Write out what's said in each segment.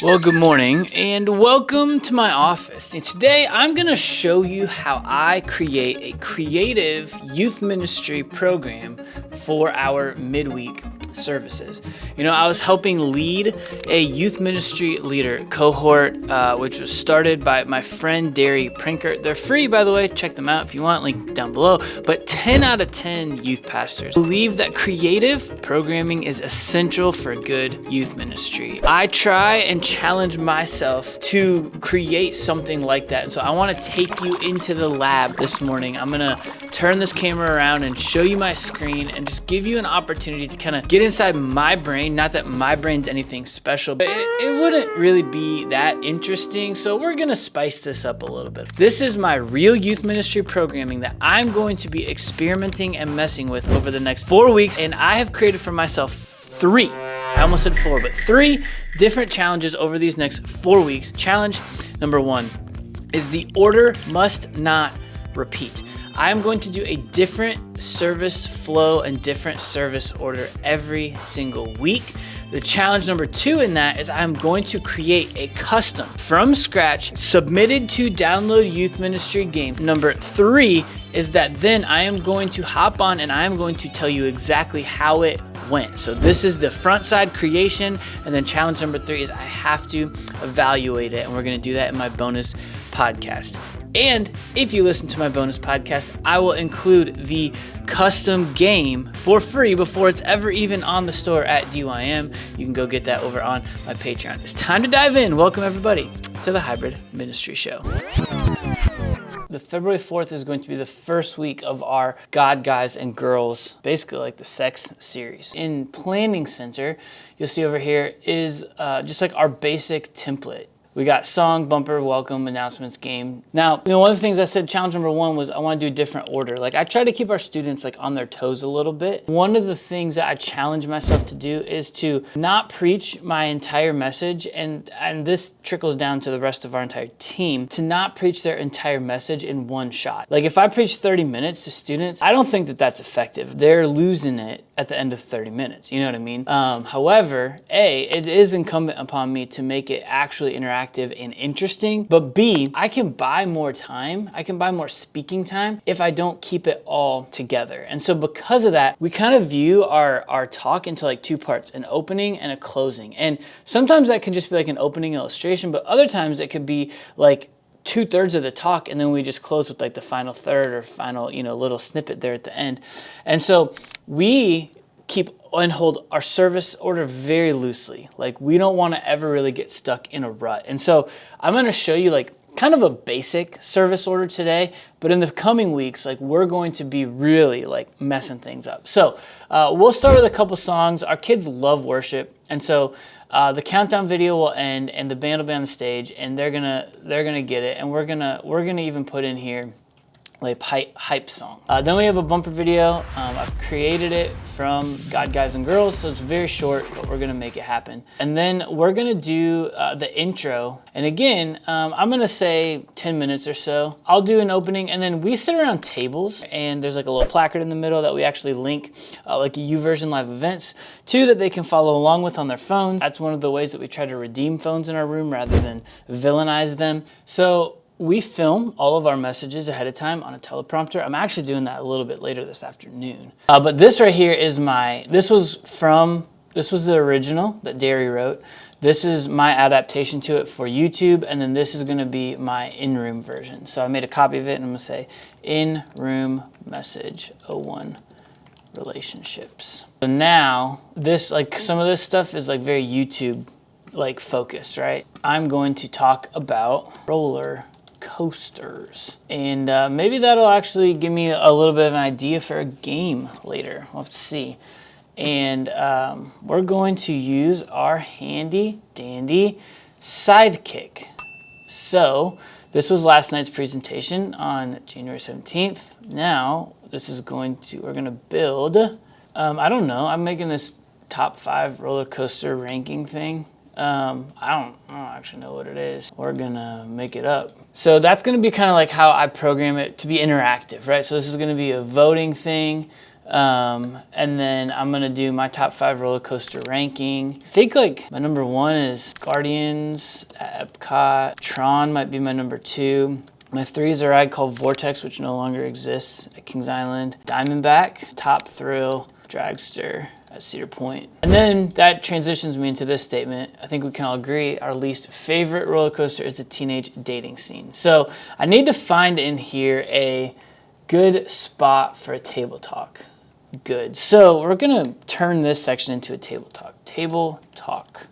Well, good morning and welcome to my office. And today I'm going to show you how I create a creative youth ministry program for our midweek services. You know, I was helping lead a youth ministry leader cohort, which was started by my friend Derry Prinkert. They're free, by the way. Check them out if you want, link down below. But 10 out of 10 youth pastors believe that creative programming is essential for good youth ministry. I try and challenge myself to create something like that. And so I want to take you into the lab this morning. I'm going to turn this camera around and show you my screen and just give you an opportunity to kind of get inside my brain. Not that my brain's anything special, but it wouldn't really be that interesting. So we're going to spice this up a little bit. This is my real youth ministry programming that I'm going to be experimenting and messing with over the next 4 weeks. And I have created for myself three different challenges over these next 4 weeks. Challenge number one is the order must not repeat. I am going to do a different service flow and different service order every single week. The challenge number two in that is I'm going to create a custom from scratch submitted to download youth ministry game. Number three is that then I am going to hop on and I am going to tell you exactly how it went. So this is the front side creation, and then challenge number three is I have to evaluate it, and we're going to do that in my bonus podcast. And if you listen to my bonus podcast, I will include the custom game for free before it's ever even on the store at DYM. You can go get that over on my Patreon. It's time to dive in. Welcome everybody to the Hybrid Ministry Show. The February 4th is going to be the first week of our God, Guys, and Girls, basically like the sex series. In Planning Center, you'll see over here is just like our basic template. We got song, bumper, welcome, announcements, game. Now, one of the things I said, challenge number one was I want to do a different order. Like I try to keep our students like on their toes a little bit. One of the things that I challenge myself to do is to not preach my entire message, and this trickles down to the rest of our entire team, to not preach their entire message in one shot. Like if I preach 30 minutes to students, I don't think that that's effective. They're losing it at the end of 30 minutes. You know what I mean? However, A, it is incumbent upon me to make it actually interactive and interesting, but B, I can buy more time. I can buy more speaking time if I don't keep it all together. And so because of that, we kind of view our talk into like two parts, an opening and a closing. And sometimes that can just be like an opening illustration, but other times it could be like 2/3 of the talk, and then we just close with like the final third or final, little snippet there at the end. And so we keep and hold our service order very loosely. Like we don't want to ever really get stuck in a rut. And so I'm going to show you like kind of a basic service order today, but in the coming weeks, like we're going to be really like messing things up. So we'll start with a couple songs. Our kids love worship, and so the countdown video will end, and the band will be on the stage, and they're gonna get it, and we're gonna even put in here like hype song. Then we have a bumper video. I've created it from God, Guys, and Girls, so it's very short, but we're gonna make it happen. And then we're gonna do the intro. And again, I'm gonna say 10 minutes or so. I'll do an opening, and then we sit around tables, and there's like a little placard in the middle that we actually link like a YouVersion live events to that they can follow along with on their phones. That's one of the ways that we try to redeem phones in our room rather than villainize them. So we film all of our messages ahead of time on a teleprompter. I'm actually doing that a little bit later this afternoon. But this right here is this was the original that Derry wrote. This is my adaptation to it for YouTube, and then this is gonna be my in-room version. So I made a copy of it, and I'm gonna say in-room message 01 relationships. So now this, like some of this stuff is like very YouTube like focused, right? I'm going to talk about roller coasters, and maybe that'll actually give me a little bit of an idea for a game later. We'll have to see. And we're going to use our handy dandy Sidekick. So this was last night's presentation on January 17th. Now we're gonna build, I don't know, I'm making this top 5 roller coaster ranking thing. I don't actually know what it is. We're gonna make it up. So that's gonna be kind of like how I program it to be interactive, right? So this is gonna be a voting thing. And then I'm gonna do my top 5 roller coaster ranking. I think like my number 1 is Guardians at Epcot. Tron might be my number 2. My 3 is a ride called Vortex, which no longer exists at Kings Island. Diamondback, Top Thrill, Dragster at Cedar Point. And then that transitions me into this statement. I think we can all agree our least favorite roller coaster is the teenage dating scene. So I need to find in here a good spot for a table talk. Good. So we're gonna turn this section into a table talk. Table talk.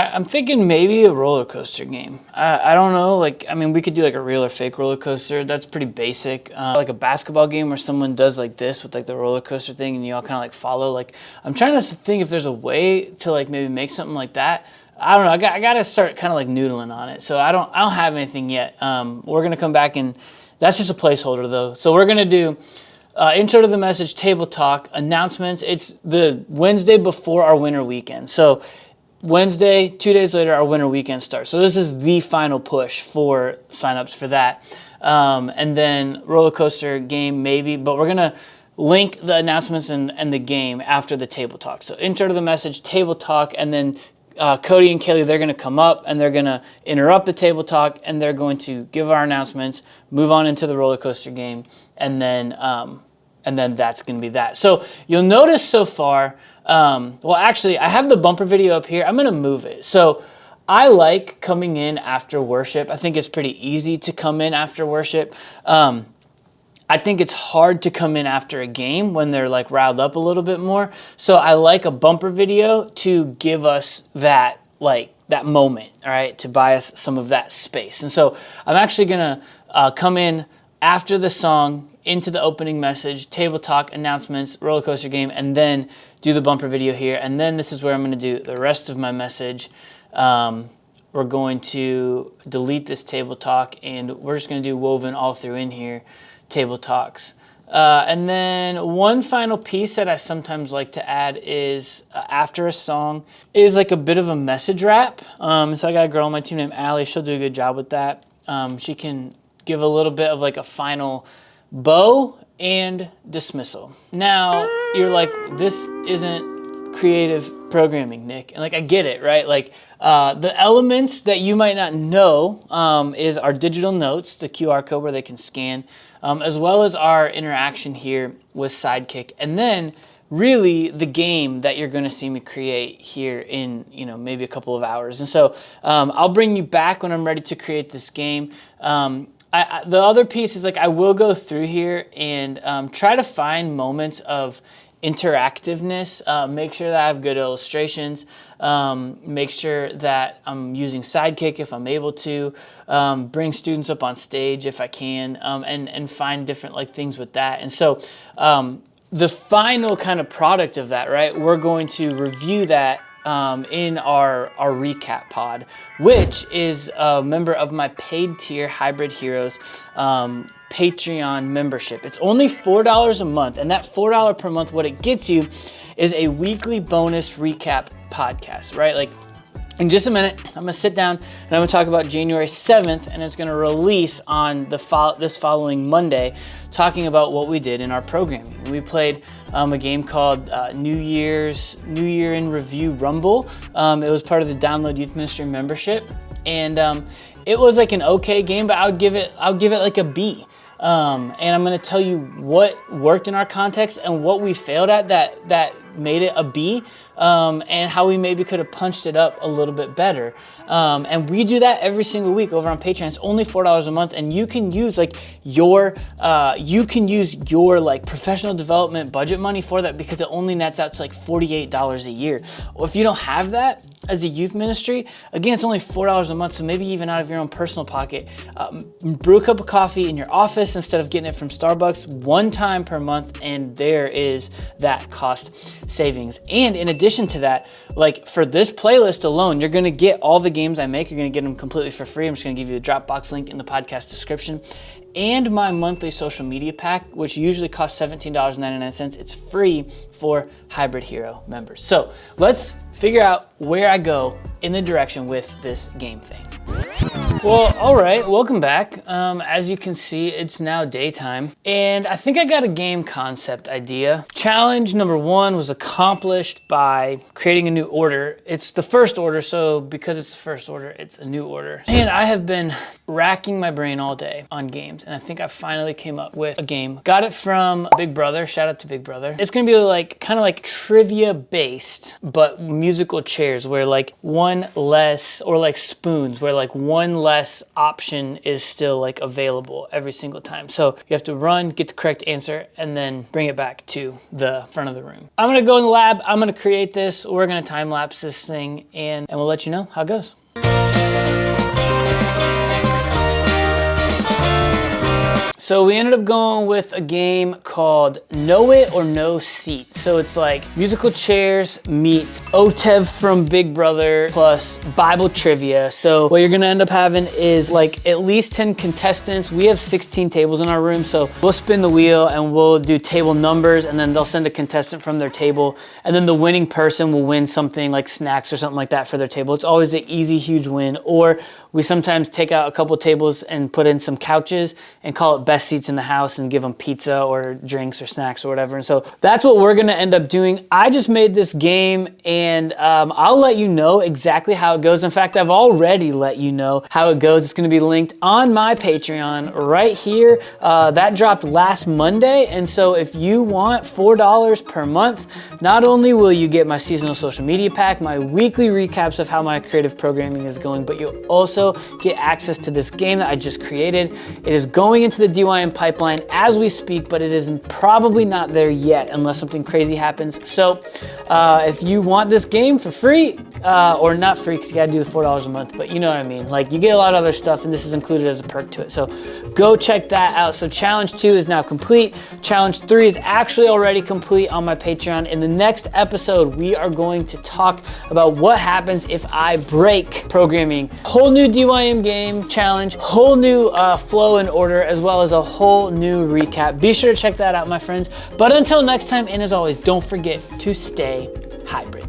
I'm thinking maybe a roller coaster game. I don't know, like, I mean, we could do like a real or fake roller coaster. That's pretty basic. Like a basketball game where someone does like this with like the roller coaster thing and you all kind of like follow. Like, I'm trying to think if there's a way to like maybe make something like that. I don't know. I got to start kind of like noodling on it. So I don't have anything yet. We're gonna come back and that's just a placeholder though. So we're gonna do intro to the message, table talk, announcements. It's the Wednesday before our winter weekend. So Wednesday, 2 days later, our winter weekend starts. So this is the final push for signups for that. And then roller coaster game maybe, but we're gonna link the announcements and the game after the table talk. So intro to the message, table talk, and then Cody and Kaylee, they're gonna come up and they're gonna interrupt the table talk and they're going to give our announcements, move on into the roller coaster game, and then that's gonna be that. So you'll notice so far, well, actually, I have the bumper video up here. I'm gonna move it. So I like coming in after worship. I think it's pretty easy to come in after worship. I think it's hard to come in after a game when they're like riled up a little bit more. So I like a bumper video to give us that, like, that moment, all right, to buy us some of that space. And so I'm actually gonna come in after the song into the opening message, table talk, announcements, roller coaster game, and then do the bumper video here. And then this is where I'm gonna do the rest of my message. We're going to delete this table talk and we're just gonna do woven all through in here, table talks. And then one final piece that I sometimes like to add is after a song is like a bit of a message wrap. So I got a girl on my team named Allie. She'll do a good job with that. She can give a little bit of like a final bow and dismissal. Now you're like, this isn't creative programming, Nick. And like, I get it, right? Like the elements that you might not know is our digital notes, the QR code where they can scan, as well as our interaction here with Sidekick. And then really the game that you're gonna see me create here in, you know, maybe a couple of hours. And so I'll bring you back when I'm ready to create this game. The other piece is like I will go through here and try to find moments of interactiveness, make sure that I have good illustrations, make sure that I'm using Sidekick if I'm able to, bring students up on stage if I can, and find different like things with that. And so the final kind of product of that, right, we're going to review that in our recap pod, which is a member of my paid tier Hybrid Heroes Patreon membership. It's only $4 a month, and that $4 per month, what it gets you is a weekly bonus recap podcast, right? Like in just a minute, I'm gonna sit down and I'm gonna talk about January 7th, and it's gonna release on this following Monday, talking about what we did in our programming. We played a game called New Year in Review Rumble. It was part of the Download Youth Ministry membership, and it was like an okay game, but I'll give it like a B. And I'm gonna tell you what worked in our context and what we failed at that made it a B, and how we maybe could have punched it up a little bit better. And we do that every single week over on Patreon. It's only $4 a month, and you can use like your like professional development budget money for that, because it only nets out to like $48 a year. Or if you don't have that as a youth ministry, again, it's only $4 a month. So maybe even out of your own personal pocket, brew a cup of coffee in your office instead of getting it from Starbucks one time per month, and there is that cost savings. And in addition to that, like for this playlist alone, you're gonna get all the games I make. You're gonna get them completely for free. I'm just gonna give you the Dropbox link in the podcast description. And my monthly social media pack, which usually costs $17.99. It's free for Hybrid Hero members. So let's figure out where I go in the direction with this game thing. Well, all right, welcome back. As you can see, it's now daytime, and I think I got a game concept idea. Challenge number 1 was accomplished by creating a new order. It's the first order, so because it's the first order, it's a new order. And I have been racking my brain all day on games, and I think I finally came up with a game. Got it from Big Brother, shout out to Big Brother. It's gonna be like, kind of like trivia based, but musical chairs where like one less, or like spoons, where like one less option is still like available every single time. So you have to run, get the correct answer, and then bring it back to the front of the room. I'm gonna go in the lab, I'm gonna create this, we're gonna time lapse this thing, and we'll let you know how it goes. So we ended up going with a game called Know It or No Seat. So it's like musical chairs meets OTEV from Big Brother plus Bible trivia. So what you're gonna end up having is like at least 10 contestants. We have 16 tables in our room, so we'll spin the wheel and we'll do table numbers, and then they'll send a contestant from their table, and then the winning person will win something like snacks or something like that for their table. It's always an easy, huge win. Or we sometimes take out a couple tables and put in some couches and call it best seats in the house and give them pizza or drinks or snacks or whatever. And so that's what we're gonna end up doing. I just made this game, and I'll let you know exactly how it goes. In fact, I've already let you know how it goes. It's gonna be linked on my Patreon right here. That dropped last Monday. And so if you want $4 per month, not only will you get my seasonal social media pack, my weekly recaps of how my creative programming is going, but you'll also get access to this game that I just created. It is going into the DYM pipeline as we speak, but it is probably not there yet unless something crazy happens. So if you want this game for free, or not free because you gotta do the $4 a month, but you know what I mean. Like, you get a lot of other stuff, and this is included as a perk to it. So go check that out. So challenge 2 is now complete. Challenge 3 is actually already complete on my Patreon. In the next episode, we are going to talk about what happens if I break programming. Whole new DYM game challenge, whole new flow and order, as well as a whole new recap. Be sure to check that out, my friends. But until next time, and as always, don't forget to stay hybrid.